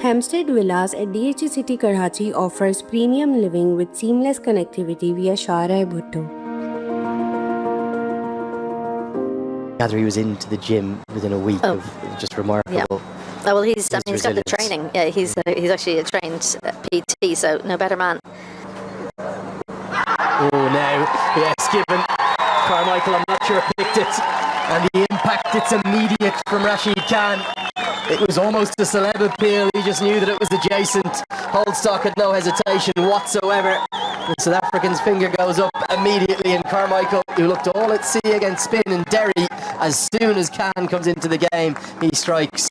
Hampstead Villas at DH City Karachi offers premium living with seamless connectivity via Shara Bhutto. Gather he was into the gym within a week of just remarkable. Yeah. Oh, well, he's got the training. Yeah, he's actually a trained PT, so no better man. Oh, now, yes, given Carmichael, I'm not sure picked it, and the impact, it's immediate from Rashid Khan. It was almost a celeb appeal. He just knew that it was adjacent. Holdstock had no hesitation whatsoever. The South African's finger goes up immediately, and Carmichael, who looked all at sea against spin and Derry, as soon as Khan comes into the game, he strikes.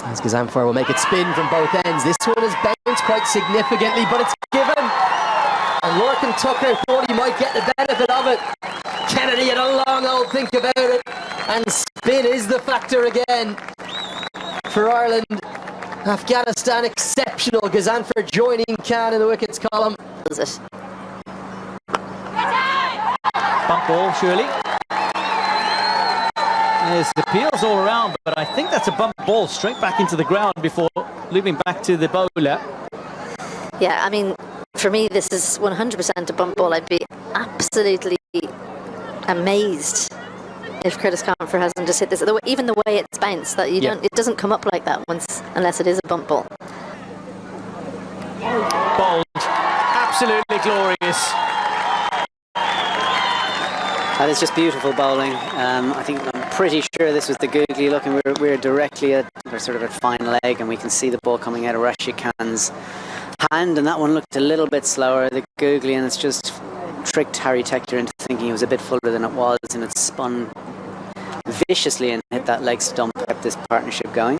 As Gazanfar will make it spin from both ends. This one has bounced quite significantly, but it's given. And Lorcan Tucker thought he might get the benefit of it. Kennedy had a long old think about it, and spin is the factor again for Ireland. Afghanistan exceptional. Gazanfar joining Khan in the wickets column. Is it? Bump ball, surely. There's appeals all around, but I think that's a bump ball straight back into the ground before looping back to the bowler. Yeah, I mean, for me, this is 100% a bump ball. I'd be absolutely amazed if Curtis Confer hasn't just hit this. Even the way it's bounced, that you don't, it doesn't come up like that once unless it is a bump ball. Bold, absolutely glorious. That is just beautiful bowling. I think I'm pretty sure this was the googly look, and we're directly at sort of at fine leg, and we can see the ball coming out of Rashid Khan's hand, and that one looked a little bit slower, the googly, and it's just tricked Harry Tector into thinking it was a bit fuller than it was, and it spun viciously and hit that leg stump, kept this partnership going.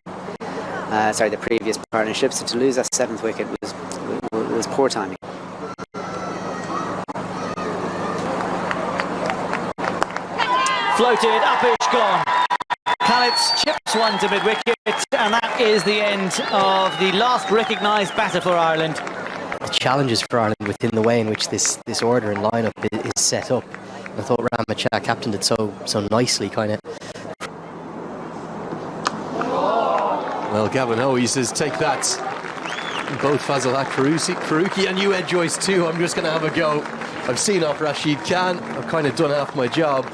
Sorry, the previous partnership. So to lose that 7th wicket was poor timing. Floated, upish, gone. Khalid's chips one to mid-wicket, and that is the end of the last recognised batter for Ireland. The challenges for Ireland within the way in which this order and lineup is set up. I thought Ramachak captained it so nicely, kind of. Well, Gavin Hoey says, take that. Both Fazal Karuki and you, Ed Joyce, too. I'm just going to have a go. I've seen off Rashid Khan. I've kind of done half my job.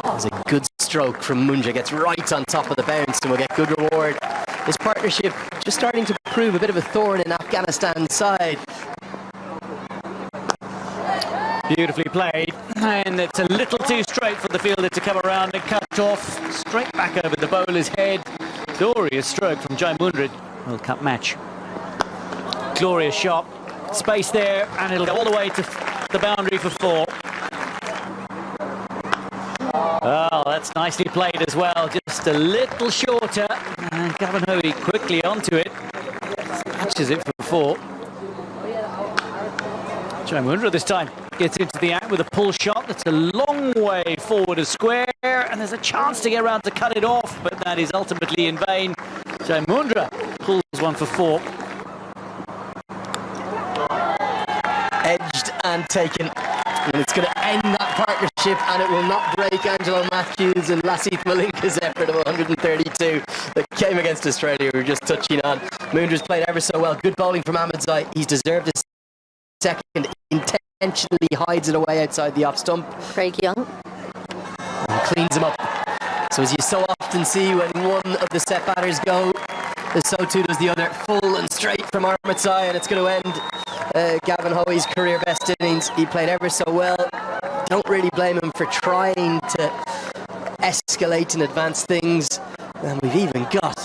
There's a good stroke from Munja, gets right on top of the bounce and will get good reward. This partnership just starting to prove a bit of a thorn in Afghanistan's side. Beautifully played, and it's a little too straight for the fielder to come around and cut off straight back over the bowler's head. Glorious stroke from Jai Mundra. World Cup match. Glorious shot, space there, and it'll go all the way to the boundary for 4. Oh, that's nicely played as well, just a little shorter, and Gavin Hoey quickly onto it, catches it for 4. Jai Mundra this time gets into the act with a pull shot. That's a long way forward of square, and there's a chance to get around to cut it off, but that is ultimately in vain. Jai Mundra pulls one for 4. Edged and taken, and it's going to end that partnership, and it will not break Angelo Matthews and Lasith Malinka's effort of 132 that came against Australia we were just touching on. Mundra's played ever so well. Good bowling from Ahmedzai. He's deserved a second. Intentionally hides it away outside the off stump. Craig Young. And cleans him up. So as you so often see when one of the set batters go, so too does the other. Full and straight from Ahmedzai, and it's going to end Gavin Hoey's career best innings. He played ever so well. Don't really blame him for trying to escalate and advance things. And we've even got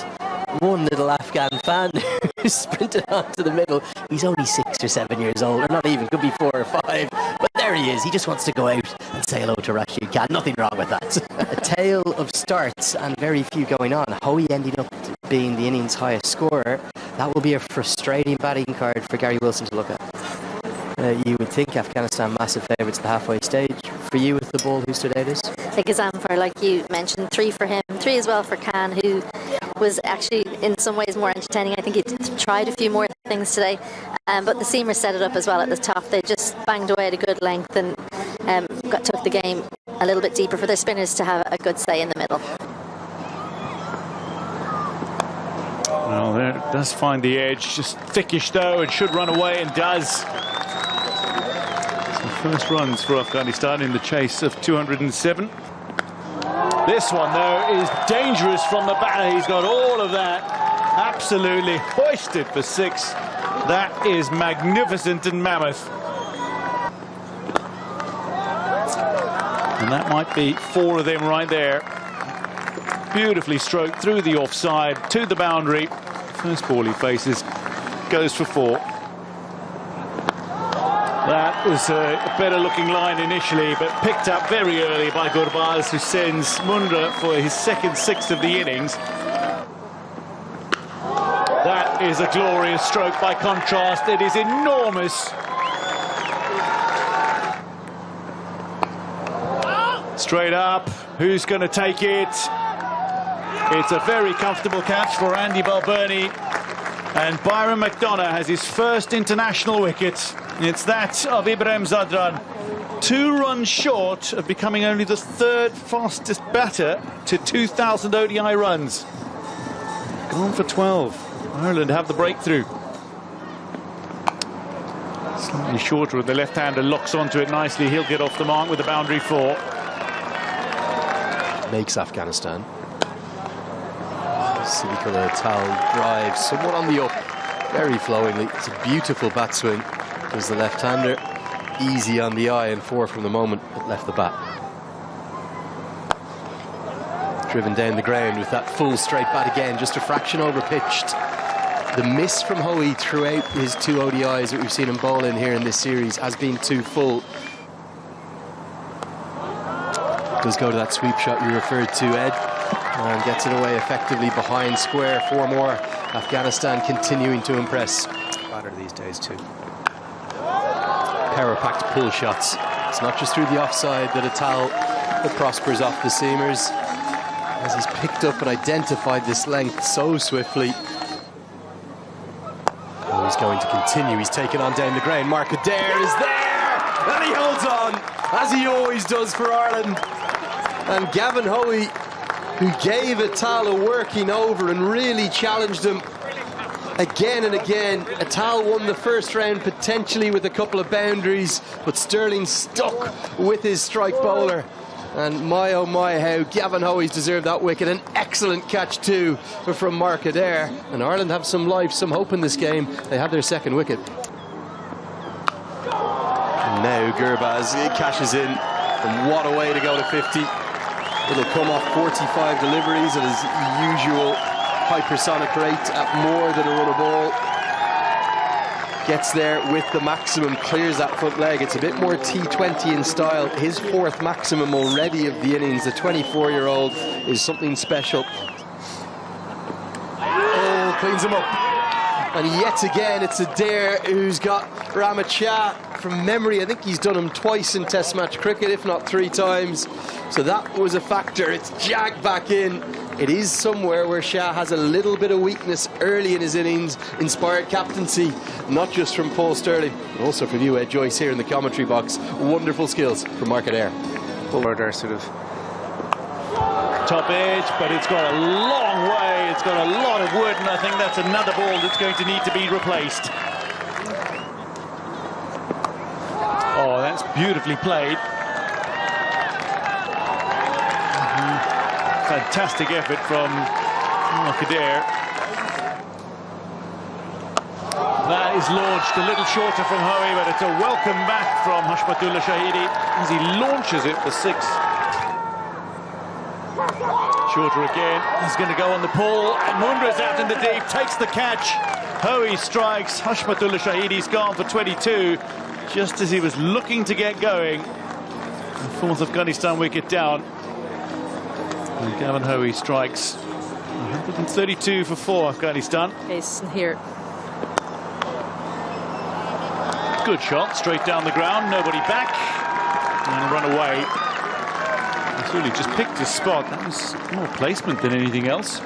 one little Afghan fan who sprinted onto the middle. He's only 6 or 7 years old, or not even, could be 4 or 5. But there he is. He just wants to go out and say hello to Rashid Khan. Nothing wrong with that. A tale of starts and very few going on. Hoey ending up being the innings' highest scorer. That will be a frustrating batting card for Gary Wilson to look at. You would think Afghanistan massive favourites at the halfway stage. For you with the ball, who stood out as? Gazanfar, like you mentioned, 3 for him, 3 as well for Khan, who was actually in some ways more entertaining. I think he tried a few more things today, but the seamers set it up as well at the top. They just banged away at a good length and took the game a little bit deeper for their spinners to have a good say in the middle. Does find the edge, just thickish though, and should run away, and does. So first runs for Afghanistan in the chase of 207. This one, though, is dangerous from the batter. He's got all of that. Absolutely hoisted for 6. That is magnificent and mammoth. And that might be 4 of them right there. Beautifully stroked through the offside to the boundary. First ball he faces goes for 4. That was a better looking line initially, but picked up very early by Gurbaz, who sends Mundra for his second 6 of the innings. That is a glorious stroke by contrast. It is enormous. Straight up, who's going to take it? It's a very comfortable catch for Andy Balbirnie, and Byron McDonough has his first international wicket. It's that of Ibrahim Zadran. 2 runs short of becoming only the 3rd fastest batter to 2,000 ODI runs. Gone for 12. Ireland have the breakthrough. Slightly shorter, and the left-hander locks onto it nicely. He'll get off the mark with the boundary 4. Makes Afghanistan. CricketHighlights drives somewhat on the up, very flowingly. It's a beautiful bat swing. There's the left-hander, easy on the eye, and 4 from the moment it left the bat. Driven down the ground with that full straight bat again, just a fraction over pitched. The miss from Hoey throughout his 2 ODIs that we've seen him bowl in here in this series has been too full. Does go to that sweep shot you referred to, Ed, and gets it away effectively behind square. 4 more. Afghanistan continuing to impress. Batter these days too. Power-packed pull shots. It's not just through the offside that Atal that prospers off the seamers, as he's picked up and identified this length so swiftly. Oh, he's going to continue. He's taken on down the ground. Mark Adair is there, and he holds on, as he always does for Ireland. And Gavin Hoey, who gave Atal a working over and really challenged him again and again. Atal won the first round potentially with a couple of boundaries, but Sterling stuck with his strike bowler. And my oh my, how Gavin Hoey's deserved that wicket. An excellent catch too from Mark Adair. And Ireland have some life, some hope in this game. They have their 2nd wicket. And now Gurbaz cashes in, and what a way to go to 50. It'll come off 45 deliveries at his usual hypersonic rate at more than a run a ball. Gets there with the maximum, clears that front leg. It's a bit more T20 in style. His 4th maximum already of the innings. The 24-year-old is something special. Oh, cleans him up. And yet again, it's Adair who's got Rahmat Shah. From memory, I think he's done him twice in Test match cricket, if not 3 times. So that was a factor. It's jagged back in. It is somewhere where Shah has a little bit of weakness early in his innings. Inspired captaincy, not just from Paul Sterling, but also from you, Ed Joyce, here in the commentary box. Wonderful skills from Mark Adair. Forward sort of Top edge, but it's got a long way. It's got a lot of wood, and I think that's another ball that's going to need to be replaced. Oh, that's beautifully played. Fantastic effort from Adair. That is launched a little shorter from Hoey, but it's a welcome back from Hashmatullah Shahidi as he launches it for 6. Shorter again. He's going to go on the pull, and Mundra's out in the deep, takes the catch. Hoey strikes. Hashmatullah Shahidi's gone for 22, just as he was looking to get going. The 4th Afghanistan wicket down. And Gavin Hoey strikes. 132 for 4 Afghanistan. Pace here. Good shot, straight down the ground, nobody back, and run away. He's really just picked his spot. That was more placement than anything else.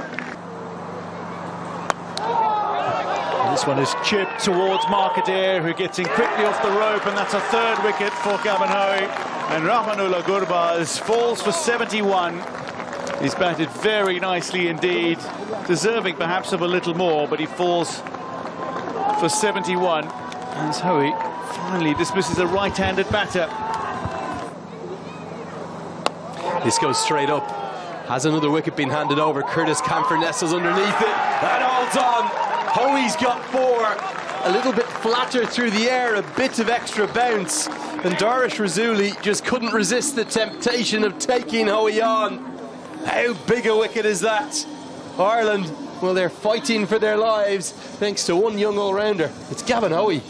And this one is chipped towards Mark Adair, who gets in quickly off the rope, and that's a 3rd wicket for Gavin Hoey. And Rahmanullah Gurbaz falls for 71. He's batted very nicely indeed, deserving perhaps of a little more, but he falls for 71. And Hoey finally dismisses a right-handed batter. This goes straight up. Has another wicket been handed over? Curtis Camphor nestles underneath it and holds on. Hoey's got 4. A little bit flatter through the air, a bit of extra bounce. And Darish Rasooli just couldn't resist the temptation of taking Hoey on. How big a wicket is that? Ireland, well, they're fighting for their lives thanks to one young all-rounder. It's Gavin Hoey.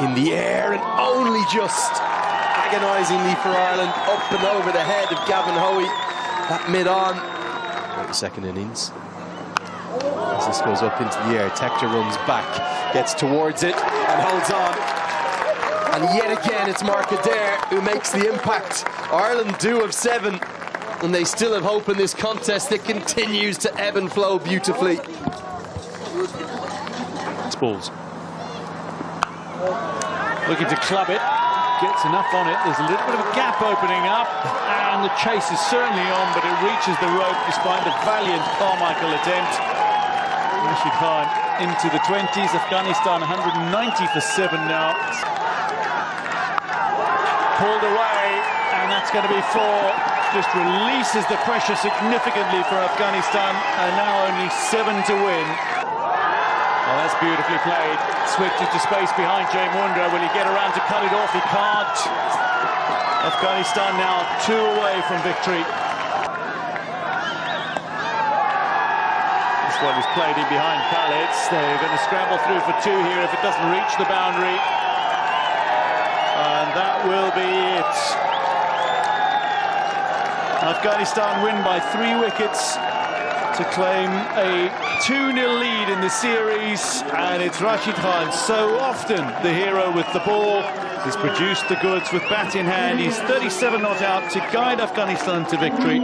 In the air and only just agonisingly for Ireland, up and over the head of Gavin Hoey at mid-on. Second innings. As this goes up into the air, Tector runs back, gets towards it and holds on. And yet again it's Mark Adair who makes the impact. Ireland do have 7, and they still have hope in this contest that continues to ebb and flow beautifully. It's balls. Looking to club it, gets enough on it. There's a little bit of a gap opening up, and the chase is certainly on, but it reaches the rope despite the valiant Carmichael attempt. Rashid Khan into the 20s. Afghanistan 190 for 7 now. Pulled away, and that's going to be 4. Just releases the pressure significantly for Afghanistan, and now only 7 to win. Oh, that's beautifully played. Switches to space behind Jay Mundra. Will he get around to cut it off? He can't. Afghanistan now 2 away from victory. This one is played in behind Khalid's. They're going to scramble through for 2 here if it doesn't reach the boundary. And that will be it. Afghanistan win by 3 wickets to claim a 2-0 lead in the series, and it's Rashid Khan, so often the hero with the ball. He's produced the goods with bat in hand. He's 37 not out to guide Afghanistan to victory.